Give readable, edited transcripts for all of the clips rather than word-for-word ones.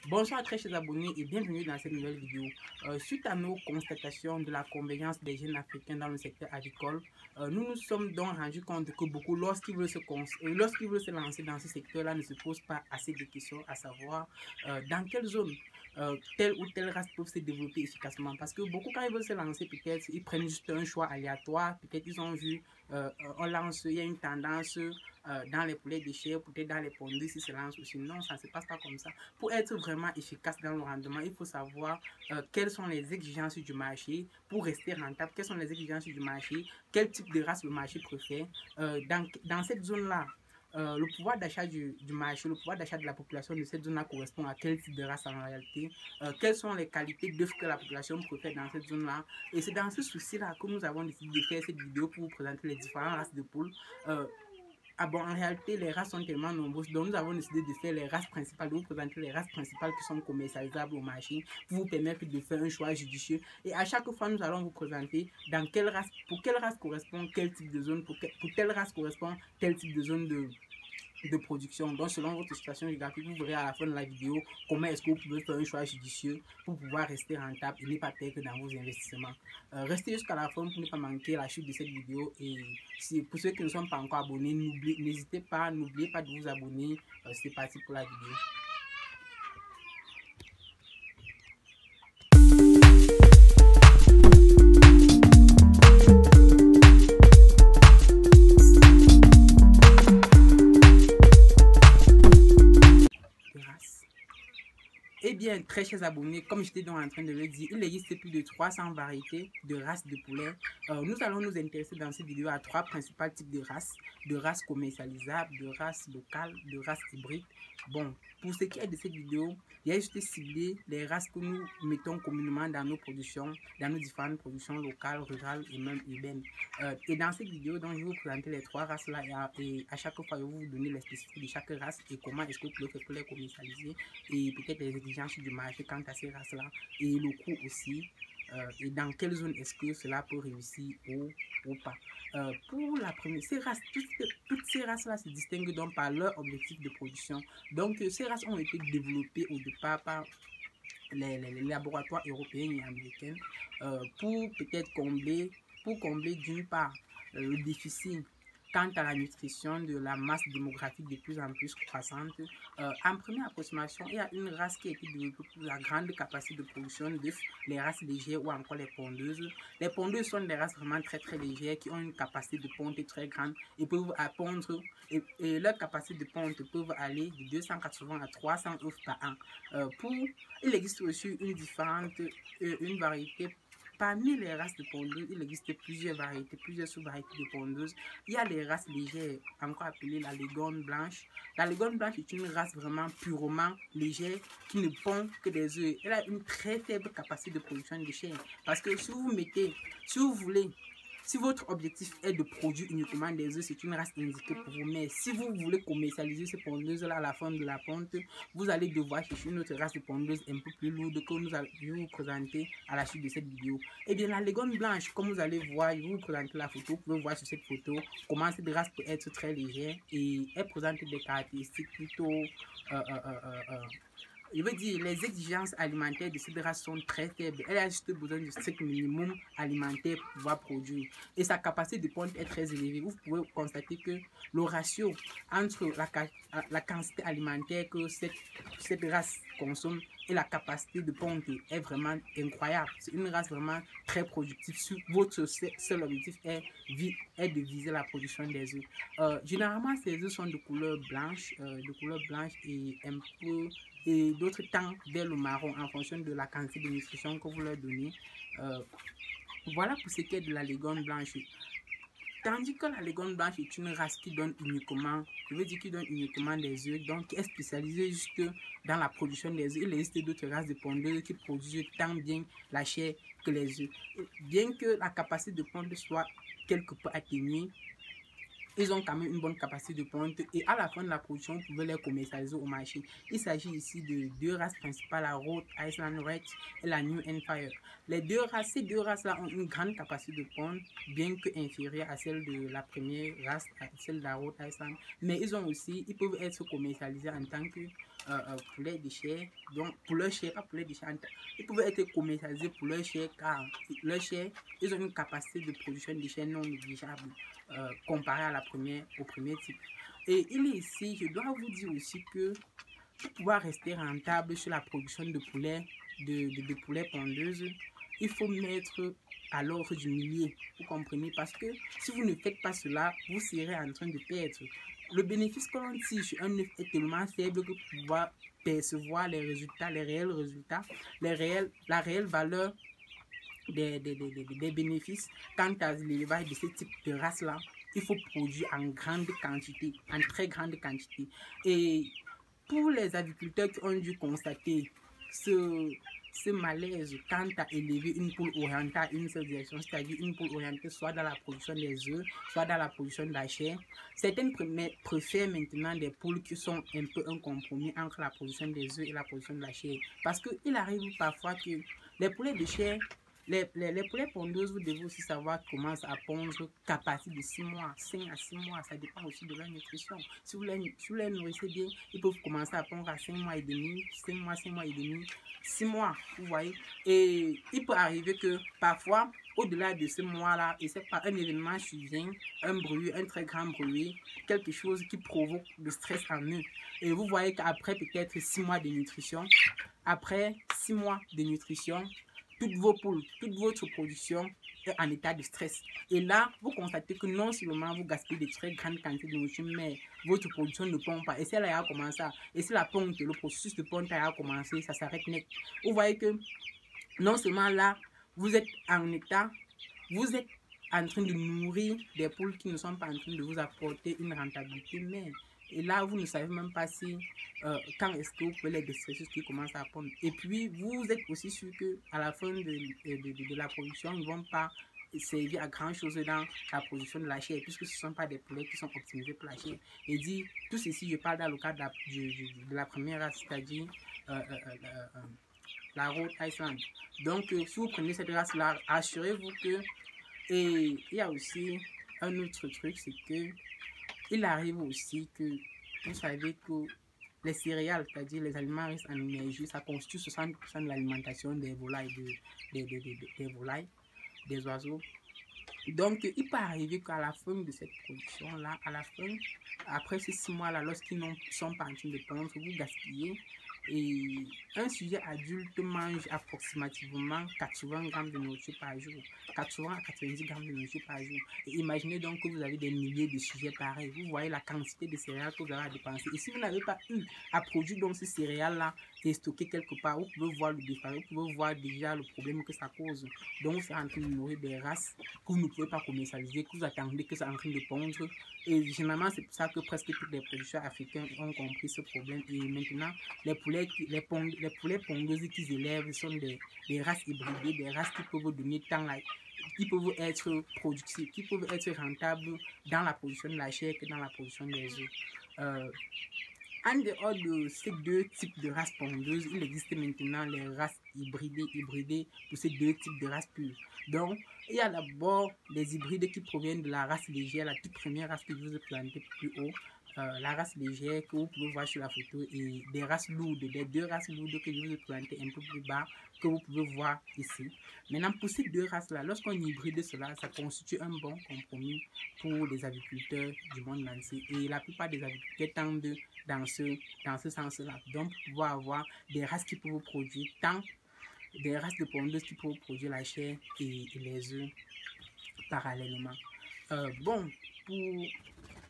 Bonsoir très chers abonnés et bienvenue dans cette nouvelle vidéo. Suite à nos constatations de la convergence des jeunes africains dans le secteur agricole, nous nous sommes donc rendus compte que beaucoup, lorsqu'ils veulent se lancer dans ce secteur-là, ne se posent pas assez de questions, à savoir dans quelle zone telle ou telle race peuvent se développer efficacement. Parce que beaucoup, quand ils veulent se lancer, peut-être, ils prennent juste un choix aléatoire. Peut-être ils ont vu, on lance, il y a une tendance dans les poulets de chair, peut-être dans les pondus, si se lance aussi. Non, ça ne se passe pas comme ça. Pour être vraiment efficace dans le rendement, il faut savoir quelles sont les exigences du marché pour rester rentable, quelles sont les exigences du marché, quel type de race le marché préfère. Dans cette zone-là, le pouvoir d'achat du marché, le pouvoir d'achat de la population de cette zone-là correspond à quel type de race en réalité, quelles sont les qualités d'œufs que la population préfère dans cette zone-là. Et c'est dans ce souci-là que nous avons décidé de faire cette vidéo pour vous présenter les différentes races de poules. En réalité, les races sont tellement nombreuses, donc nous avons décidé de faire les races principales, de vous présenter les races principales qui sont commercialisables au marché pour vous permettre de faire un choix judicieux. Et à chaque fois, nous allons vous présenter dans quelle race, pour quelle race correspond quel type de zone, pour telle race correspond tel type de zone de production. Donc selon votre situation géographique, vous verrez à la fin de la vidéo comment est-ce que vous pouvez faire un choix judicieux pour pouvoir rester rentable et ne pas perdre dans vos investissements. Restez jusqu'à la fin pour ne pas manquer la chute de cette vidéo. Et pour ceux qui ne sont pas encore abonnés, n'hésitez pas, n'oubliez pas de vous abonner. C'est parti pour la vidéo. Eh bien, très chers abonnés, comme j'étais donc en train de le dire, il existe plus de 300 variétés de races de poulets. Nous allons nous intéresser dans cette vidéo à 3 principaux types de races commercialisables, de races locales, de races hybrides. Bon, pour ce qui est de cette vidéo, il y a juste ciblé les races que nous mettons communément dans nos productions, dans nos différentes productions locales, rurales et même urbaines. Et dans cette vidéo, donc, je vais vous présenter les 3 races-là et à chaque fois, je vais vous donner les spécificités de chaque race et comment est-ce que vous pouvez faire pour les commercialiser et peut-être les exigences du marché quant à ces races-là et le coût aussi. Et dans quelle zone est-ce que cela peut réussir ou pas. Pour la première, ces races, toutes ces races-là se distinguent donc par leur objectif de production. Donc, ces races ont été développées au départ par les laboratoires européens et américains pour peut-être combler d'une part le déficit quant à la nutrition de la masse démographique de plus en plus croissante. En première approximation, il y a une race qui a été développée pour la grande capacité de production d'œufs, les races légères ou encore les pondeuses. Les pondeuses sont des races vraiment très très légères qui ont une capacité de ponte très grande et peuvent pondre et leur capacité de ponte peuvent aller de 280 à 300 œufs par an. Il existe aussi une variété. Parmi les races de pondeuses, il existe plusieurs variétés, plusieurs sous-variétés de pondeuses. Il y a les races légères, encore appelées la Leghorn blanche. La Leghorn blanche est une race vraiment purement légère qui ne pond que des œufs. Elle a une très faible capacité de production de chair. Parce que si votre objectif est de produire uniquement des œufs, c'est une race indiquée pour vous. Mais si vous voulez commercialiser ces pondeuses-là à la fin de la ponte, vous allez devoir chercher une autre race de pondeuse un peu plus lourde que je vais vous présenter à la suite de cette vidéo. Et bien, la Leghorn blanche, comme vous allez voir, je vais vous présenter la photo. Vous pouvez voir sur cette photo comment cette race peut être très légère et elle présente des caractéristiques plutôt je veux dire, les exigences alimentaires de cette race sont très faibles. Elle a juste besoin du strict minimum alimentaire pour pouvoir produire. Et sa capacité de ponte est très élevée. Vous pouvez constater que le ratio entre la quantité alimentaire que cette race consomme et la capacité de ponte est vraiment incroyable. C'est une race vraiment très productive. Votre seul objectif est de viser la production des œufs. Généralement, ces œufs sont de couleur blanche et un peu et d'autres tendent vers le marron en fonction de la quantité de nutrition que vous leur donnez. Voilà pour ce qui est de la Leghorn blanche. Tandis que la Leghorn blanche est une race qui donne uniquement, des œufs, donc qui est spécialisée juste dans la production des œufs. Il existe d'autres races de pondeuses qui produisent tant bien la chair que les œufs. Bien que la capacité de ponte soit quelque peu atténuée, ils ont quand même une bonne capacité de ponte et à la fin de la production, vous pouvez les commercialiser au marché. Il s'agit ici de 2 races principales, la Rhode Island Red et la New Empire. Ces deux races-là ont une grande capacité de ponte, bien que inférieure à celle de la première race, à celle de la Rhode Island. Mais ils peuvent être commercialisés en tant que poulet de chair, donc pour leur chair, pas poulet de chair, ils pouvaient être commercialisés pour leur chair car leur chair, ils ont une capacité de production de chair non négligeable comparée à au premier type. Et il est ici, je dois vous dire aussi que pour pouvoir rester rentable sur la production de poulet, de poulet pondeuses, il faut mettre à l'ordre du millier, vous comprenez, parce que si vous ne faites pas cela, vous serez en train de perdre. Le bénéfice que l'on tire sur un œuf est tellement faible que pour pouvoir percevoir les résultats, les réels résultats, la réelle valeur des bénéfices quant à l'élevage de ce type de race-là, il faut produire en grande quantité, en très grande quantité. Et pour les agriculteurs qui ont dû constater ce malaise quant à élever une poule orientée à une seule direction, c'est-à-dire une poule orientée soit dans la production des œufs, soit dans la production de la chair. Certaines préfèrent maintenant des poules qui sont un peu un compromis entre la production des œufs et la production de la chair. Parce qu'il arrive parfois que les poulets de chair, les poulets pondeuses, vous devez aussi savoir commencent à pondre qu'à partir de 6 mois, 5 à 6 mois. Ça dépend aussi de leur nutrition. Si vous les nourrissez bien, ils peuvent commencer à pondre à 5 mois et demi, 5 mois et demi, 6 mois, vous voyez. Et il peut arriver que parfois, au-delà de ce mois-là, et c'est pas un événement survient, un bruit, un très grand bruit, quelque chose qui provoque le stress en eux. Et vous voyez qu'après peut-être 6 mois de nutrition, toutes vos poules, toute votre production est en état de stress. Et là, vous constatez que non seulement vous gaspillez de très grandes quantités de nourriture, mais votre production ne pompe pas. Et si elle a commencé, et si la ponte, le processus de ponte a commencé, ça s'arrête net. Vous voyez que non seulement là, vous êtes en état, vous êtes en train de nourrir des poules qui ne sont pas en train de vous apporter une rentabilité, mais et là, vous ne savez même pas si quand est-ce que vous pouvez les déstresser qui commencent à pondre. Et puis, vous êtes aussi sûr qu'à la fin de la production, ils ne vont pas servir à grand chose dans la production de la chair, puisque ce ne sont pas des poulets qui sont optimisés pour la chair. Et dit, tout ceci, je parle dans le cadre de la première race, c'est-à-dire la Rhode Island. Donc, si vous prenez cette race-là, assurez-vous que... Et il y a aussi un autre truc, c'est que il arrive aussi que vous savez que les céréales, c'est-à-dire les aliments riches en énergie, ça constitue 60% de l'alimentation des volailles, des volailles, des oiseaux. Donc, il peut arriver qu'à la fin de cette production-là, après ces 6 mois-là, lorsqu'ils ne sont pas en train de pondre, vous gaspillez. Et un sujet adulte mange approximativement 80 grammes de nourriture par jour, 80 à 90 grammes de nourriture par jour. Et imaginez donc que vous avez des milliers de sujets pareils. Vous voyez la quantité de céréales que vous avez à dépenser. Et si vous n'avez pas eu à produire donc ces céréales-là et stocker quelque part, vous pouvez voir le défaut, vous pouvez voir déjà le problème que ça cause. Donc, vous êtes en train de nourrir des races que vous ne pouvez pas commercialiser, que vous attendez que ça en train de pondre. Et généralement, c'est pour ça que presque tous les producteurs africains ont compris ce problème. Et maintenant, les poulets pondeuses qu'ils élèvent sont des races hybridées, des races qui peuvent donner qui peuvent être productives, qui peuvent être rentables dans la production de la chair que dans la production des œufs. En dehors de ces deux types de races pondeuses, il existe maintenant les races hybridées pour ces deux types de races pures. Donc, il y a d'abord les hybrides qui proviennent de la race légère, la toute première race que je vous ai présentée plus haut. La race légère que vous pouvez voir sur la photo et des races lourdes, des deux races lourdes que je vous ai présentées un peu plus bas que vous pouvez voir ici. Maintenant, pour ces deux races-là, lorsqu'on hybride cela, ça constitue un bon compromis pour les agriculteurs du monde entier. Et la plupart des agriculteurs tendent dans ce sens-là. Donc, pour pouvoir avoir des races qui peuvent produire tant des races de pondeuses qui peuvent produire la chair et les œufs parallèlement.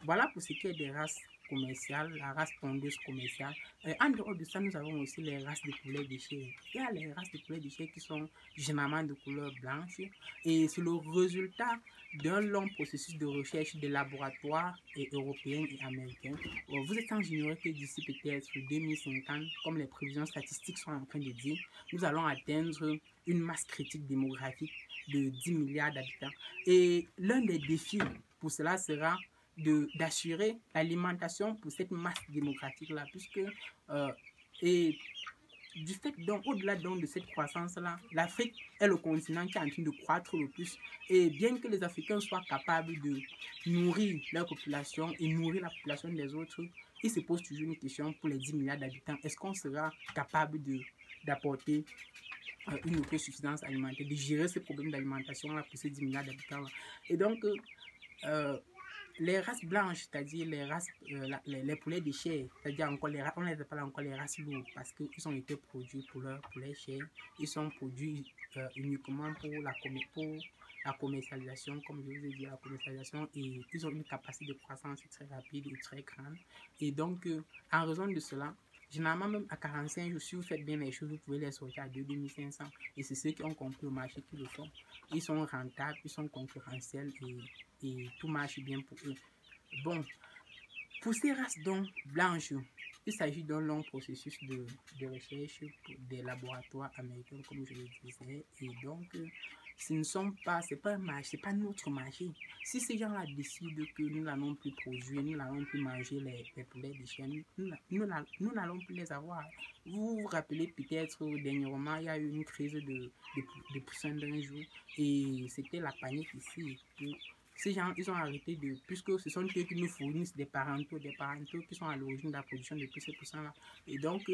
Voilà pour ce qui est des races commerciales, la race pondeuse commerciale. En dehors de ça, nous avons aussi les races de poulets de chair. Il y a les races de poulets de chair qui sont généralement de couleur blanche et c'est le résultat d'un long processus de recherche des laboratoires européens et américains. Vous êtes sans ignorer que d'ici peut-être 2050, comme les prévisions statistiques sont en train de dire, nous allons atteindre une masse critique démographique de 10 milliards d'habitants. Et l'un des défis pour cela sera d'assurer l'alimentation pour cette masse démographique-là, puisque et du fait donc au-delà donc de cette croissance-là, l'Afrique est le continent qui est en train de croître le plus. Et bien que les Africains soient capables de nourrir leur population et nourrir la population des autres, il se pose toujours une question pour les 10 milliards d'habitants. Est-ce qu'on sera capable d'apporter une autosuffisance alimentaire, de gérer ces problèmes d'alimentation là pour ces 10 milliards d'habitants là? Et donc, les races blanches, c'est-à-dire les races, les poulets de chair, c'est-à-dire encore on les appelle encore les races lourdes parce qu'ils ont été produits pour leur poulet chair. Ils sont produits uniquement pour la commercialisation, comme je vous ai dit, la commercialisation, et ils ont une capacité de croissance très rapide et très grande. Et donc, en raison de cela, généralement, même à 45 jours, si vous faites bien les choses, vous pouvez les sortir à 2,500. Et c'est ceux qui ont compris au marché qui le font. Ils sont rentables, ils sont concurrentiels et tout marche bien pour eux. Bon, pour ces races donc blanches, il s'agit d'un long processus de recherche pour des laboratoires américains, comme je le disais. Et donc, ce ne sont pas, c'est pas un marché, c'est pas notre marché. Si ces gens-là décident que nous n'allons plus produire, nous n'allons plus manger les poulets de chair, nous n'allons plus les avoir. Vous vous rappelez peut-être dernièrement, il y a eu une crise de poussins d'un jour et c'était la panique ici. Ces gens, ils ont arrêté puisque ce sont eux qui nous fournissent des parentaux qui sont à l'origine de la production de tous ces poussins-là. Et donc,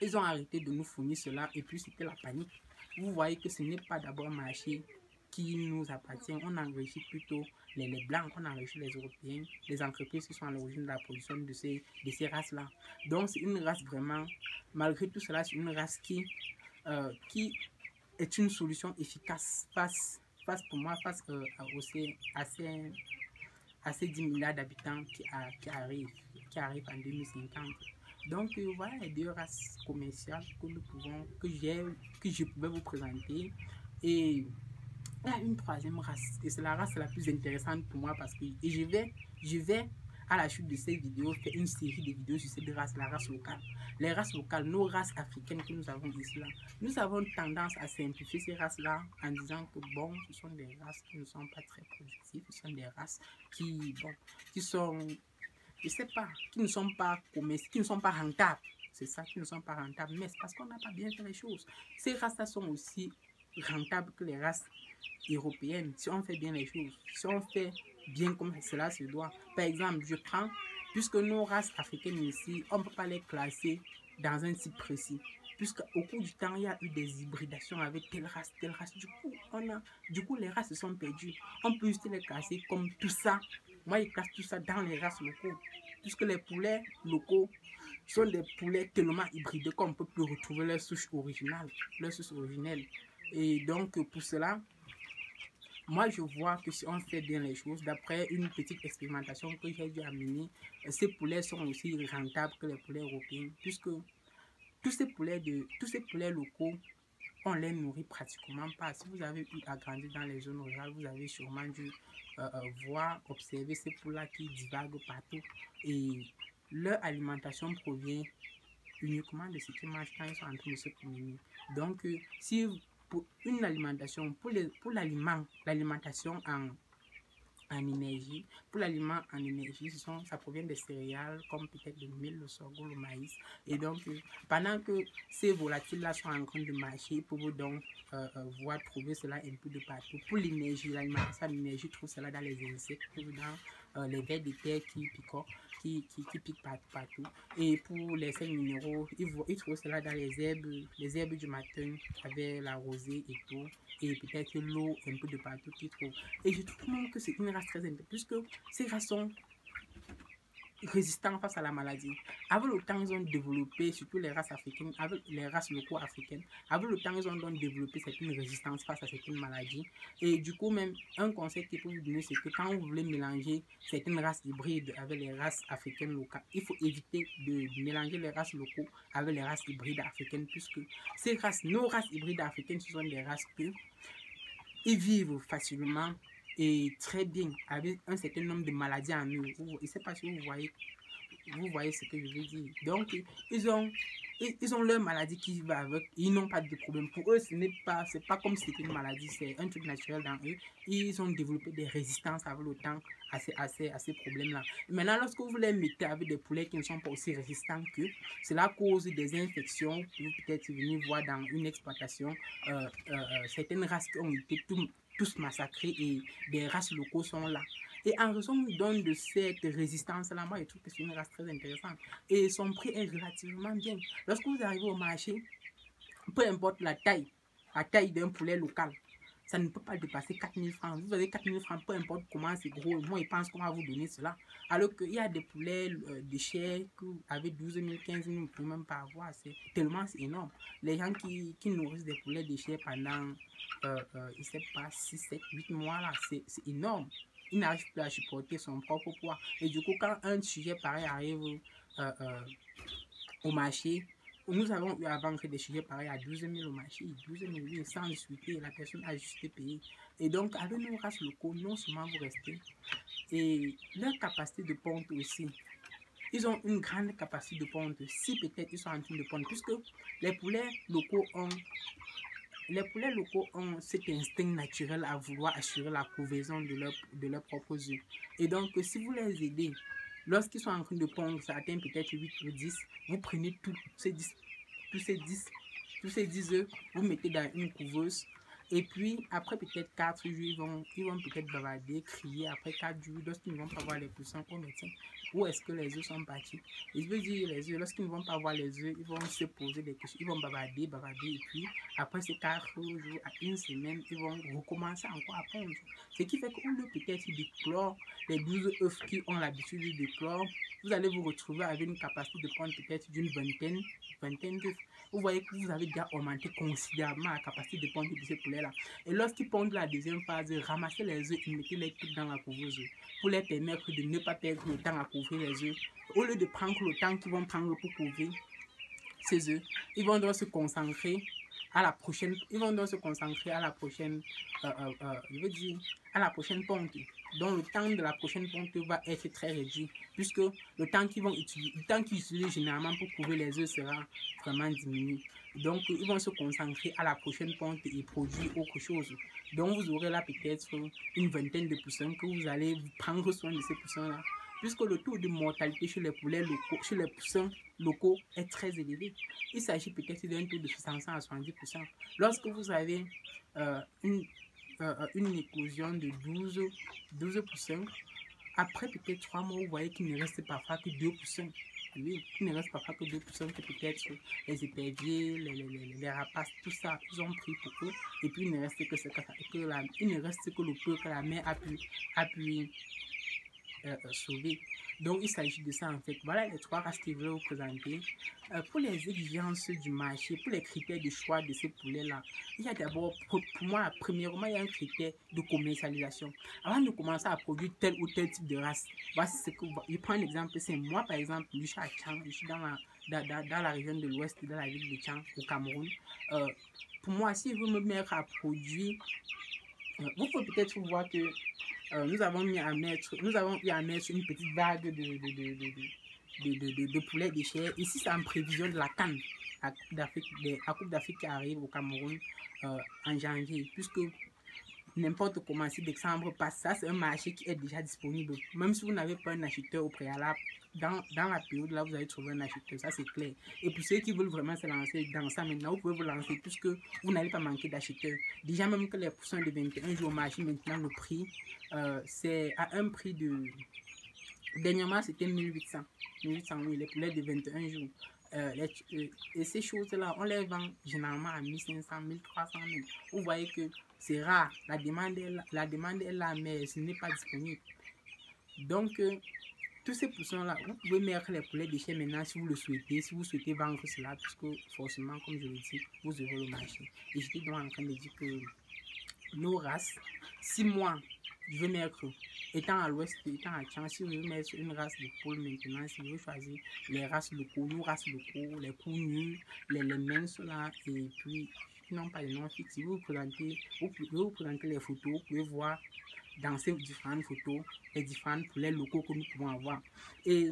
ils ont arrêté de nous fournir cela et puis c'était la panique. Vous voyez que ce n'est pas d'abord un marché qui nous appartient. On enrichit plutôt les blancs, on enrichit les Européens, les entreprises qui sont à l'origine de la production de ces races-là. Donc, c'est une race vraiment, malgré tout cela, c'est une race qui est une solution efficace face à ces 10 milliards d'habitants qui arrivent en 2050. Donc voilà les deux races commerciales que je pouvais vous présenter. Et il y a une troisième race et c'est la race la plus intéressante pour moi parce que je vais à la chute de cette vidéo faire une série de vidéos sur cette race, la race locale. Les races locales, nos races africaines que nous avons ici là, nous avons tendance à simplifier ces races-là en disant que bon, ce sont des races qui ne sont pas très productives, ce sont des races qui sont, je sais pas, qui ne sont pas rentables. C'est ça, qui ne sont pas rentables, mais c'est parce qu'on n'a pas bien fait les choses. Ces races-là sont aussi rentables que les races européennes, si on fait bien les choses, si on fait bien comme cela se doit. Par exemple, puisque nos races africaines ici, on ne peut pas les classer dans un type précis. Puisqu'au cours du temps, il y a eu des hybridations avec telle race. Du coup, les races se sont perdues. On peut juste les classer comme tout ça. Moi, je classe tout ça dans les races locaux. Puisque les poulets locaux sont des poulets tellement hybridés qu'on ne peut plus retrouver leur souche originale, Et donc, pour cela, moi, je vois que si on fait bien les choses, d'après une petite expérimentation que j'ai dû amener, ces poulets sont aussi rentables que les poulets européens, puisque tous ces poulets locaux, on les nourrit pratiquement pas. Si vous avez eu à grandir dans les zones rurales, vous avez sûrement dû observer ces poulets qui divaguent partout. Et leur alimentation provient uniquement de ce qu'ils mangent quand ils sont en train de se promener. Donc, si pour une alimentation, pour l'alimentation en énergie, ça provient des céréales comme peut-être le mil, le sorgho, le maïs. Et donc, pendant que ces volatiles-là sont en train de marcher, pour vous donc voir trouver cela un peu de partout. Pour l'énergie, l'alimentation en énergie, trouve cela dans les insectes, dans les vers de terre qui piquent partout. Et pour les sels minéraux, ils trouvent cela dans les herbes du matin avec la rosée et tout. Et peut-être l'eau un peu de partout qu'ils trouvent. Et je trouve même que c'est une race très intéressante, puisque ces races sont résistantes face à la maladie. Avec le temps, ils ont développé, surtout les races africaines, avec les races locaux africaines, avec le temps, ils ont donc développé certaines résistances face à certaines maladies. Et du coup, même, un conseil que je peux vous donner, c'est que quand vous voulez mélanger certaines races hybrides avec les races africaines locales, il faut éviter de mélanger les races locaux avec les races hybrides africaines, puisque nos races hybrides africaines, ce sont des races ils vivent facilement et très bien avec un certain nombre de maladies en eux. Je ne sais pas si vous voyez ce que je veux dire. Donc, ils ont leur maladie qui va avec. Ils n'ont pas de problème. Pour eux, c'est pas comme si c'était une maladie, c'est un truc naturel dans eux. Ils ont développé des résistances avec le temps à ces problèmes-là. Maintenant, lorsque vous les mettez avec des poulets qui ne sont pas aussi résistants qu'eux, cela cause des infections. Vous peut-être venir voir dans une exploitation certaines races qui ont été tous massacrés et des races locaux sont là. Et en raison donc de cette résistance-là, moi, je trouve que c'est une race très intéressante. Et son prix est relativement bien. Lorsque vous arrivez au marché, peu importe la taille d'un poulet local, ça ne peut pas dépasser 4000 francs. Vous avez 4000 francs, peu importe comment c'est gros. Moi, je pense qu'on va vous donner cela. Alors qu'il y a des poulets déchets avec 12 000, 15 000, vous ne pouvez même pas avoir. C'est tellement énorme. Les gens qui nourrissent des poulets déchets pendant, je ne sais pas, 6, 7, 8 mois, là, c'est énorme. Il n'arrive plus à supporter son propre poids. Et du coup, quand un sujet pareil arrive au marché, nous avons eu à vendre des sujets pareils à 12 000 au marché, 12 000, oui, sans discuter, la personne a juste payé. Et donc, avec nos races locaux, non seulement vous restez, et leur capacité de ponte aussi, ils ont une grande capacité de ponte, si peut-être ils sont en train de pondre, puisque les poulets locaux ont cet instinct naturel à vouloir assurer la couvaison de leurs propres œufs. Et donc, si vous les aidez, lorsqu'ils sont en train de pondre, ça atteint peut-être 8 ou 10, vous prenez tous ces 10 œufs, vous mettez dans une couveuse. Et puis, après peut-être 4 jours, ils vont peut-être bavarder, crier. Après 4 jours, lorsqu'ils ne vont pas voir les poussins, oh mais tiens, où est-ce que les œufs sont partis? Et je veux dire, les œufs, lorsqu'ils ne vont pas voir les œufs, ils vont se poser des questions, ils vont bavarder. Et puis, après ces 4 jours, à une semaine, ils vont recommencer encore à pondre. Ce qui fait qu'au lieu peut-être d'éclore les 12 œufs qui ont l'habitude d'éclore, vous allez vous retrouver avec une capacité de pondre peut-être d'une vingtaine d'œufs. Vous voyez que vous avez déjà augmenté considérablement la capacité de pondre de ces poulets-là. Et lorsqu'ils pondent la deuxième phase, ramassez les œufs et mettez-les toutes dans la couveuse pour les permettre de ne pas perdre le temps à couvrir les œufs. Au lieu de prendre le temps qu'ils vont prendre pour couvrir ces œufs, ils vont donc se concentrer à la prochaine, je veux dire, à la prochaine ponte. Donc le temps de la prochaine ponte va être très réduit, puisque le temps qu'ils utilisent généralement pour couvrir les œufs sera vraiment diminué. Donc ils vont se concentrer à la prochaine ponte et produire autre chose. Donc vous aurez là peut-être une vingtaine de poussins que vous allez prendre soin de ces poussins-là, puisque le taux de mortalité chez les poulets locaux, chez les poussins locaux est très élevé. Il s'agit peut-être d'un taux de 65 à 70%. Lorsque vous avez une éclosion de 12 poussins, après peut-être 3 mois, vous voyez qu'il ne reste parfois que 2 poussins. Oui, il ne reste parfois que 2 poussins, que peut-être les éperviers, les rapaces, tout ça, ils ont pris pour eux. Et puis il ne reste que le peu que la mère a pu sauver. Donc il s'agit de ça en fait. Voilà les 3 races que je voulais vous présenter. Pour les exigences du marché, pour les critères de choix de ces poulets là, il y a d'abord, pour moi, premièrement, il y a un critère de commercialisation. Avant de commencer à produire tel ou tel type de race, voici ce que je prends un exemple. C'est moi par exemple, je suis à Tchang, je suis dans la région de l'Ouest, dans la ville de Tchang au Cameroun. Pour moi, si je veux me mettre à produire, vous pouvez peut-être voir que nous avons eu à mettre une petite vague de poulets déchets. Ici, c'est en prévision de la CAN, la Coupe d'Afrique qui arrive au Cameroun en janvier, puisque n'importe comment, si décembre passe, ça c'est un marché qui est déjà disponible. Même si vous n'avez pas un acheteur au préalable, dans la période là, vous allez trouver un acheteur, ça c'est clair. Et pour ceux qui veulent vraiment se lancer dans ça maintenant, vous pouvez vous lancer puisque vous n'allez pas manquer d'acheteurs. Déjà même que les poussins de 21 jours au marché, maintenant le prix, c'est à un prix de... Dernièrement, c'était 1800. 1800, oui, les poulets de 21 jours. Et ces choses-là, on les vend généralement à 1500, 1300 000. Vous voyez que c'est rare. La demande est là, mais ce n'est pas disponible. Donc, tous ces poussins-là, vous pouvez mettre les poulets déchets maintenant si vous le souhaitez, si vous souhaitez vendre cela, puisque forcément, comme je le dis, vous aurez le marché. Et j'étais donc en train de dire que nos races, si moi, je veux mettre, étant à l'ouest, étant à Tchang, si je veux mettre une race de poule maintenant, si je veux choisir les races locaux, nos races locaux, les coups les minces là, et puis, non pas les noms fixes, si vous vous présenter les photos, vous pouvez voir dans ces différentes photos les différents poulets locaux que nous pouvons avoir. Et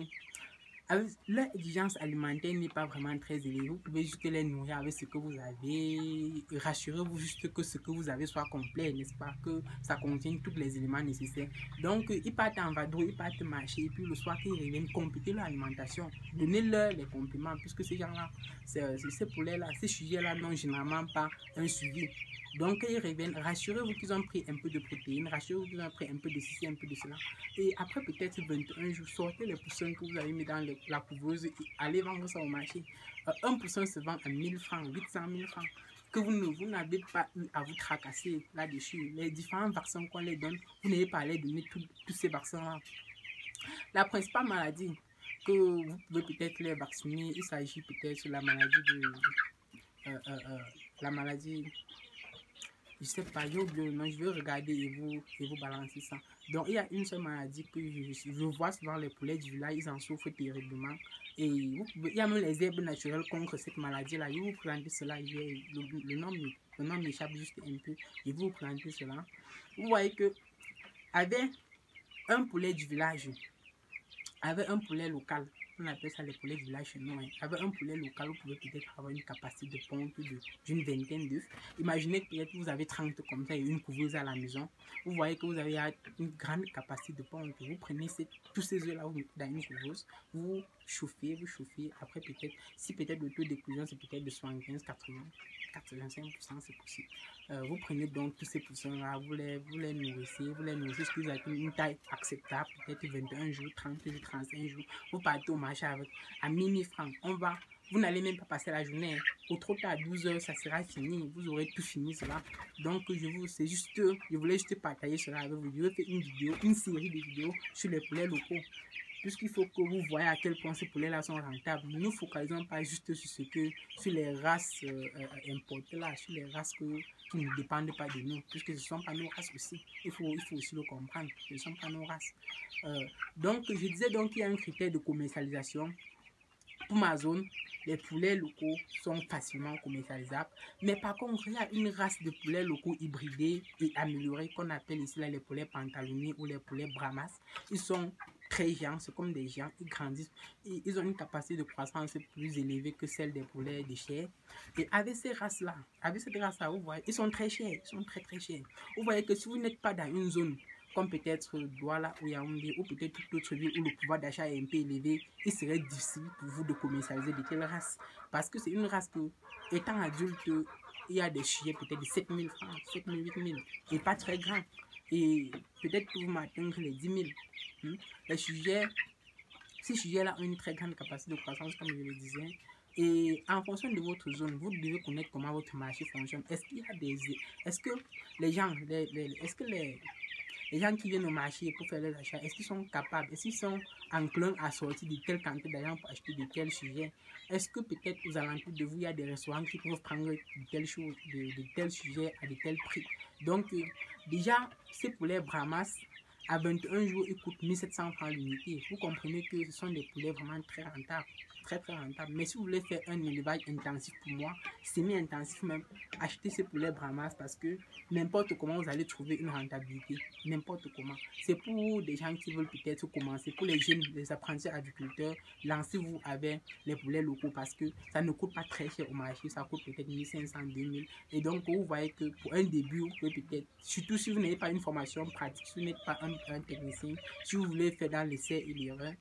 Leur exigence alimentaire n'est pas vraiment très élevée. Vous pouvez juste les nourrir avec ce que vous avez. Rassurez-vous juste que ce que vous avez soit complet, n'est-ce pas? Que ça contienne tous les éléments nécessaires. Donc, ils partent en vadrouille, ils partent marcher. Et puis, le soir qu'ils reviennent, compléter leur alimentation. Donnez-leur les compléments. Puisque ces gens-là, ces poulets-là, ces sujets-là n'ont généralement pas un suivi. Donc, ils reviennent, rassurez-vous qu'ils ont pris un peu de protéines, rassurez-vous qu'ils ont pris un peu de ceci, un peu de cela. Et après peut-être 21 jours, sortez les poussins que vous avez mis dans la couveuse et allez vendre ça au marché. Un poussin se vend à 1000 francs, 800 000 francs. Que vous n'avez pas eu à vous tracasser là-dessus. Les différents vaccins qu'on les donne, vous n'avez pas à les donner tous ces vaccins-là. La principale maladie que vous pouvez peut-être les vacciner, il s'agit peut-être de la maladie de... la maladie... Je sais pas, j'ai oublié le nom, je vais regarder et vous balancer ça. Donc, il y a une seule maladie que je vois souvent les poulets du village, ils en souffrent terriblement. Et il y a même les herbes naturelles contre cette maladie-là. Je vais vous présenter cela, le nom m'échappe juste un peu. Je vais vous présenter cela. Vous voyez que avec un poulet du village, avec un poulet local, on appelle ça les poulets du village chez nous. Hein. Avec un poulet local, vous pouvez peut-être avoir une capacité de ponte d'une vingtaine d'œufs. Imaginez que peut-être vous avez 30 comme ça et une couveuse à la maison. Vous voyez que vous avez une grande capacité de ponte. Vous prenez tous ces œufs-là, vous mettez dans une couveuse, vous chauffez. Après, peut-être, si peut-être le taux d'éclosion, c'est peut-être de 75, 80, 85%, c'est possible. Vous prenez donc tous ces poussins-là, vous les nourrissez jusqu'à ce qu'ils aient une taille acceptable, peut-être 21 jours, 30 jours, 35 jours. Vous partez au marché avec à 1000 francs. Vous n'allez même pas passer la journée. Au trop tard, à 12 heures, ça sera fini. Vous aurez tout fini cela. Donc, je voulais juste partager cela avec vous. Je vais faire une série de vidéos sur les poulets locaux. Puisqu'il faut que vous voyez à quel point ces poulets-là sont rentables. Ne nous focalisons pas juste sur les races importées là, sur les races qui ne dépendent pas de nous, puisque ce ne sont pas nos races aussi. Il faut aussi le comprendre, ce ne sont pas nos races. Donc, je disais donc qu'il y a un critère de commercialisation. Pour ma zone, les poulets locaux sont facilement commercialisables. Mais par contre, il y a une race de poulets locaux hybridés et améliorés qu'on appelle ici là, les poulets pantalonnés ou les poulets brahmas. Ils sont très géants, c'est comme des géants, ils grandissent. Ils ont une capacité de croissance plus élevée que celle des poulets de chair. Et avec cette race-là, vous voyez, ils sont très chers, ils sont très très chers. Vous voyez que si vous n'êtes pas dans une zone comme peut-être Douala ou Yaoundé ou peut-être toute autre ville où le pouvoir d'achat est un peu élevé, il serait difficile pour vous de commercialiser de telles races. Parce que c'est une race que, étant adulte, il y a des sujets peut-être de 7000 francs, 7000, 8000, et pas très grands. Et peut-être que vous m'atteindre les 10 000. Ces sujets-là ont une très grande capacité de croissance, comme je le disais. Et en fonction de votre zone, vous devez connaître comment votre marché fonctionne. Est-ce que les gens, les gens qui viennent au marché pour faire les achats, est-ce qu'ils sont capables, est-ce qu'ils sont enclins à sortir de telle quantité d'argent pour acheter de tels sujets? Est-ce que peut-être aux alentours de vous, il y a des restaurants qui peuvent prendre de telles choses, de tels sujets à de tels prix? Donc, déjà, c'est pour les Brahmas. À 21 jours, ils coûtent 1700 francs l'unité. Vous comprenez que ce sont des poulets vraiment très rentables. Très rentable. Mais si vous voulez faire un élevage intensif pour moi, semi-intensif même, achetez ces poulets Brahmas parce que n'importe comment vous allez trouver une rentabilité. N'importe comment. C'est pour des gens qui veulent peut-être commencer. Pour les jeunes, les apprentis agriculteurs, lancez-vous avec les poulets locaux parce que ça ne coûte pas très cher au marché. Ça coûte peut-être 1500, 2000. Et donc, vous voyez que pour un début, vous pouvez peut-être, surtout si vous n'avez pas une formation pratique, si vous n'êtes pas un technicien, si vous voulez faire dans l'essai et l'erreur,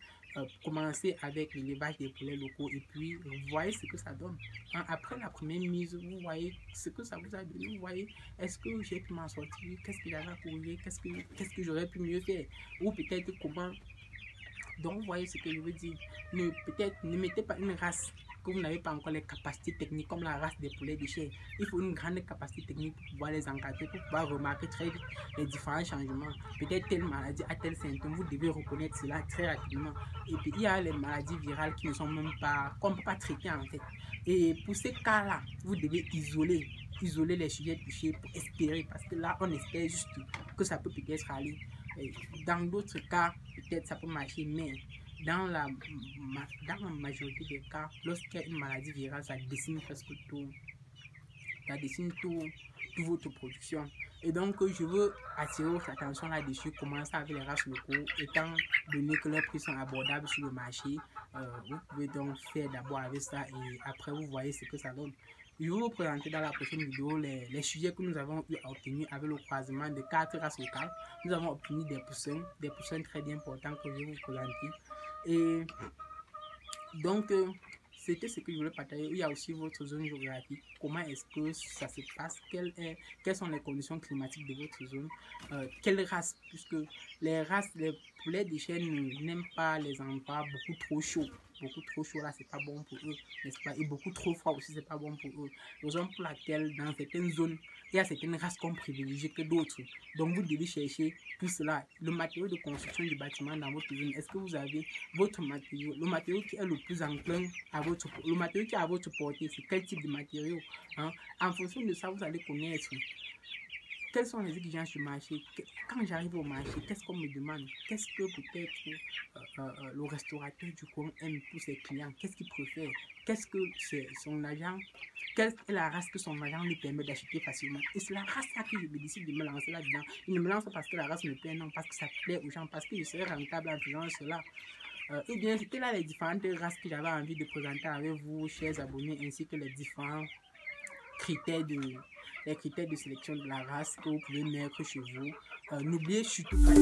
commencer avec l'élevage des poulets locaux et puis vous voyez ce que ça donne. Après la première mise, vous voyez ce que ça vous a donné, vous voyez est-ce que j'ai pu m'en sortir, qu'est-ce que j'avais à corriger, qu'est-ce que j'aurais pu mieux faire, ou peut-être comment. Donc vous voyez ce que je veux dire. Peut-être ne mettez pas une race que vous n'avez pas encore les capacités techniques comme la race des poulets de chair. Il faut une grande capacité technique pour pouvoir les encadrer, pour pouvoir remarquer très vite les différents changements. Peut-être telle maladie a tel symptôme, vous devez reconnaître cela très rapidement. Et puis il y a les maladies virales qui ne sont même pas, qu'on ne peut pas traiter en fait. Et pour ces cas-là, vous devez isoler les sujets touchés pour espérer, parce que là on espère juste que ça peut peut-être aller. Dans d'autres cas, peut-être ça peut marcher, mais dans la majorité des cas, lorsqu'il y a une maladie virale, ça décime presque tout. Ça décime toute votre production. Et donc, je veux attirer votre attention là-dessus, commencer avec les races locaux, étant donné que leurs prix sont abordables sur le marché. Vous pouvez donc faire d'abord avec ça et après vous voyez ce que ça donne. Je vais vous présenter dans la prochaine vidéo les sujets que nous avons obtenus avec le croisement de 4 races locales. Nous avons obtenu des poussins très bien importants que je vais vous présenter. Et donc, c'était ce que je voulais partager. Il y a aussi votre zone géographique. Comment est-ce que ça se passe? Quelles sont les conditions climatiques de votre zone? Quelle race? Puisque les poulets de chêne n'aiment pas les endroits beaucoup trop chauds. Beaucoup trop chaud là, c'est pas bon pour eux, n'est-ce pas? Et beaucoup trop froid aussi, c'est pas bon pour eux. Raison pour laquelle, dans certaines zones, il y a certaines races qu'on privilégie que d'autres. Donc, vous devez chercher tout cela. Le matériau de construction du bâtiment dans votre zone, est-ce que vous avez votre matériau? Le matériau qui est le plus enclin à le matériau qui est à votre portée, c'est quel type de matériau, hein? En fonction de ça, vous allez connaître quelles sont les exigences du marché. Quand j'arrive au marché, qu'est-ce qu'on me demande? Qu'est-ce que peut-être le restaurateur du coin aime pour ses clients? Qu'est-ce qu'il préfère? Qu'est-ce que son agent, quelle est la race que son agent lui permet d'acheter facilement? Et c'est la race là que je me décide de me lancer là-dedans. Je ne me lance pas parce que la race me plaît, non, parce que ça plaît aux gens, parce que je serai rentable en faisant cela. Eh bien, c'était là les différentes races que j'avais envie de présenter avec vous, chers abonnés, ainsi que les différents critères de sélection de la race que vous pouvez mettre chez vous. N'oubliez surtout pas